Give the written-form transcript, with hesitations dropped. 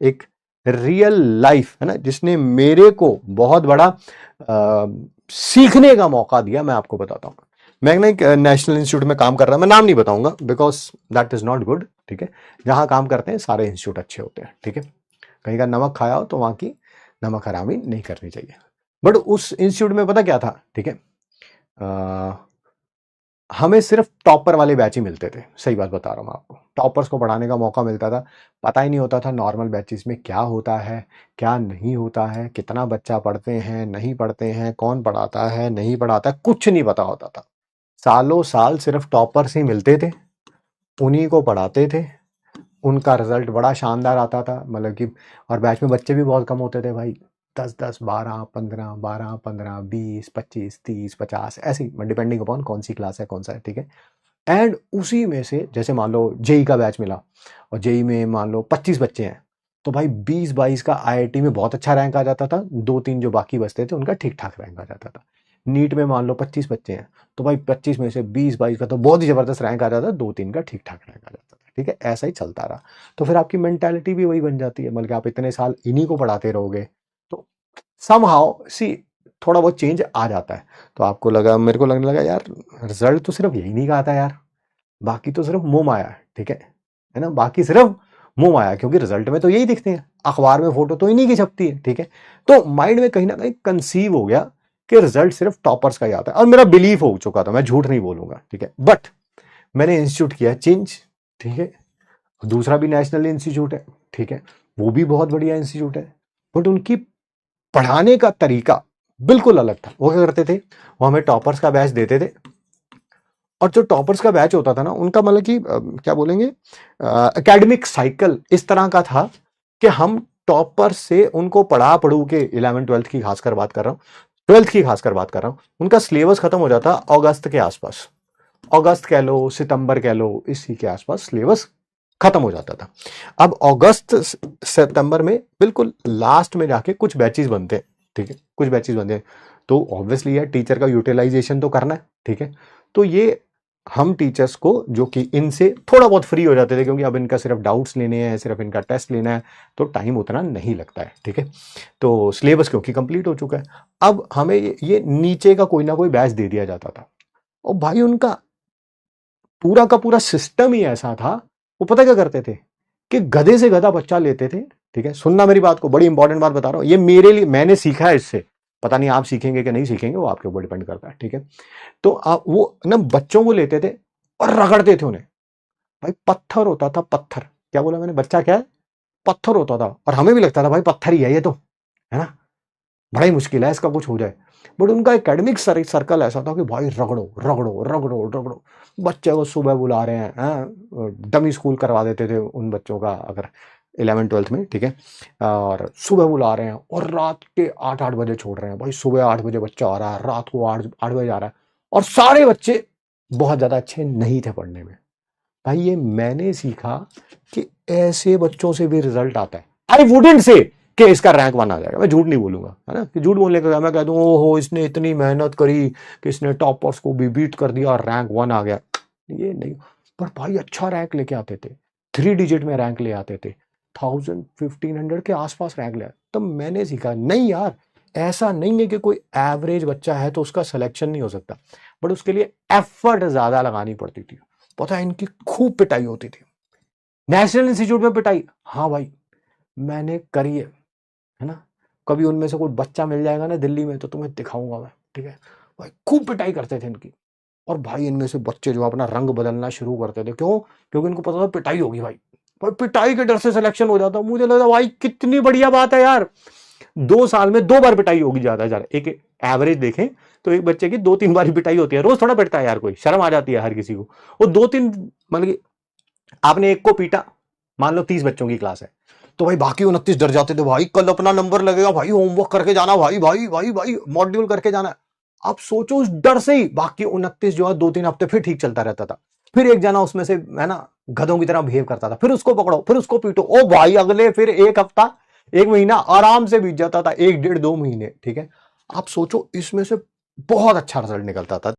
एक real life है ना, जिसने मेरे को बहुत बड़ा सीखने का मौका दिया, मैं आपको बताता हूँ। मैं ना एक नेशनल इंस्टीट्यूट में काम कर रहा हूं, मैं नाम नहीं बताऊंगा because that is not good, ठीक है। जहां काम करते हैं सारे इंस्टीट्यूट अच्छे होते हैं, ठीक है। कहीं का नमक खाया हो तो वहां की नमक हरामी नहीं करनी चाहिए। बट उस इंस्टीट्यूट में पता क्या था, ठीक है, हमें सिर्फ टॉपर वाले बैच ही मिलते थे, सही बात बता रहा हूं मैं आपको। टॉपर्स को पढ़ाने का मौका मिलता था, पता ही नहीं होता था नॉर्मल बैचेस में क्या होता है, क्या नहीं होता है, कितना बच्चा पढ़ते हैं, नहीं पढ़ते हैं, कौन पढ़ाता है, नहीं पढ़ाता है, कुछ नहीं पता होता था। सालों साल सिर्फ टॉपर्स ही मिलते थे, उन्हीं को पढ़ाते थे, उनका रिजल्ट बड़ा शानदार आता था, मतलब कि, और बैच में बच्चे भी बहुत कम होते थे भाई, 10-10, 12-15, 12-15, 20-25, 30-50, ऐसी, डिपेंडिंग अपॉन कौन सी क्लास है, कौन सा है, ठीक है। एंड उसी में से जैसे मान लो जेई का बैच मिला और जेई में मान लो 25 बच्चे हैं, तो भाई 20-22 का आईआईटी में बहुत अच्छा रैंक आ जाता था, 2-3 जो बाकी बचते थे उनका ठीक ठाक रैंक आ जाता था। नीट में मान लो 25 बच्चे हैं, तो भाई 25 में से 20-22 का तो बहुत ही जबरदस्त रैंक आ जाता था, 2-3 का ठीक ठाक रैंक आ जाता था, ठीक है। ऐसा ही चलता रहा, तो फिर आपकी मेंटालिटी भी वही बन जाती है, मतलब आप इतने साल इन्हीं को पढ़ाते रहोगे तो समहाउ सी थोड़ा बहुत चेंज आ जाता है। तो आपको लगा, मेरे को लगने लगा यार रिजल्ट तो सिर्फ यही नहीं कहा था यार, बाकी तो सिर्फ मोह माया है, ठीक है ना, बाकी सिर्फ मोह माया, क्योंकि रिजल्ट में तो यही दिखते हैं, अखबार में फोटो तो इन्हीं की छपती है, ठीक है। तो माइंड में कहीं ना कहीं कंसीव हो गया कि रिजल्ट सिर्फ टॉपर्स का ही आता है, और मेरा बिलीफ हो चुका था, मैं झूठ नहीं बोलूंगा, ठीक है। बट मैंने इंस्टीट्यूट किया चेंज, ठीक है। दूसरा भी नेशनल इंस्टीट्यूट है, ठीक है, वो भी बहुत बढ़िया इंस्टीट्यूट है, बट उनकी पढ़ाने का तरीका बिल्कुल अलग था। वो क्या करते थे, वो हमें टॉपर्स का बैच देते थे, और जो टॉपर्स का बैच होता था ना, उनका मतलब कि क्या बोलेंगे, एकेडमिक साइकिल इस तरह का था कि हम टॉपर से उनको पढ़ा पढ़ू के, 11th-12th की खासकर बात कर रहा हूँ, 12th की खासकर बात कर रहा हूँ, उनका सिलेबस खत्म हो जाता अगस्त के आसपास, अगस्त कह लो, सितंबर कह लो, इसी के आसपास सिलेबस खत्म हो जाता था। अब अगस्त सितंबर में बिल्कुल लास्ट में जाके कुछ बैचेस बनते हैं, ठीक है, कुछ बैचेस बनते हैं, तो ऑब्वियसली यार टीचर का यूटिलाइजेशन तो करना है, ठीक है। तो ये हम टीचर्स को, जो कि इनसे थोड़ा बहुत फ्री हो जाते थे, क्योंकि अब इनका सिर्फ डाउट्स लेने हैं, सिर्फ इनका टेस्ट लेना है, तो टाइम उतना नहीं लगता है, ठीक है। तो सिलेबस क्योंकि कंप्लीट हो चुका है, अब हमें ये नीचे का कोई ना कोई बैच दे दिया जाता था, और भाई उनका पूरा का पूरा सिस्टम ही ऐसा था। वो पता क्या करते थे कि गधे से गधा बच्चा लेते थे, ठीक है, सुनना मेरी बात को, बड़ी इंपॉर्टेंट बात बता रहा हूं, ये मेरे लिए, मैंने सीखा है इससे, पता नहीं आप सीखेंगे कि नहीं सीखेंगे, वो आपके ऊपर डिपेंड करता है, ठीक है। तो आप वो ना बच्चों को लेते थे और रगड़ते थे उन्हें, भाई पत्थर होता था, पत्थर, क्या बोला मैंने, बच्चा क्या है, पत्थर होता था, और हमें भी लगता था भाई पत्थर ही है ये तो, है ना, बड़ा ही मुश्किल है इसका कुछ हो जाए। बट उनका एकेडमिक सर्कल ऐसा था कि भाई रगड़ो रगड़ो रगड़ो रगड़ो, बच्चे को सुबह बुला रहे हैं, डमी स्कूल करवा देते थे उन बच्चों का अगर 11th-12th में, ठीक है, और सुबह बुला रहे हैं और रात के 8-8 बजे छोड़ रहे हैं, भाई सुबह 8 बजे बच्चा आ रहा है, रात को 8 बजे आ रहा है, और सारे बच्चे बहुत ज्यादा अच्छे नहीं थे पढ़ने में। भाई ये मैंने सीखा कि ऐसे बच्चों से भी रिजल्ट आता है। आई वुडेंट से कि इसका रैंक 1 आ जाएगा, मैं झूठ नहीं बोलूंगा, है ना, कि झूठ बोलने का मैं कह दूं ओहो इसने इतनी मेहनत करी कि इसने टॉपर्स को भी बीट कर दिया और रैंक 1 आ गया, ये नहीं। पर भाई अच्छा रैंक लेके आते थे, 3 डिजिट में रैंक ले आते थे, 1000-1500 के आसपास रैंक ले आते। तब मैंने सीखा नहीं यार, ऐसा नहीं है कि कोई एवरेज बच्चा है तो उसका सिलेक्शन नहीं हो सकता, बट उसके लिए एफर्ट ज्यादा लगानी पड़ती थी। पता है इनकी खूब पिटाई होती थी, नेशनल इंस्टीट्यूट में पिटाई, हाँ भाई मैंने करी है ना। कभी उनमें से कोई बच्चा मिल जाएगा ना दिल्ली में तो तुम्हें दिखाऊंगा मैं, ठीक है। भाई खूब पिटाई करते थे इनकी, और भाई इनमें से बच्चे जो अपना रंग बदलना शुरू करते थे, क्यों, क्योंकि इनको पता था पिटाई होगी भाई, भाई पिटाई के डर से सिलेक्शन हो जाता। मुझे लगा भाई कितनी बढ़िया बात है यार, 2 साल में 2 बार पिटाई होगी, ज्यादा ज्यादा एक एवरेज देखें तो एक बच्चे की 2-3 बार पिटाई होती है, रोज थोड़ा पिटता है यार कोई, शर्म आ जाती है हर किसी को। वो 2-3, मतलब कि आपने एक को पीटा, मान लो 30 बच्चों की क्लास है, तो भाई बाकी 29 डर जाते थे, भाई कल अपना नंबर लगेगा, भाई होमवर्क करके जाना, भाई भाई भाई भाई मॉड्यूल करके जाना। आप सोचो उस डर से ही बाकी 29 जो है 2-3 हफ्ते फिर ठीक चलता रहता था। फिर एक जना उसमें से है ना गधों की तरह बिहेव करता था, फिर उसको पकड़ो, फिर उसको पीटो, ओ भाई अगले फिर एक हफ्ता, एक महीना आराम से बीत जाता था, 1-1.5-2 महीने, ठीक है। आप सोचो इसमें से बहुत अच्छा रिजल्ट निकलता था।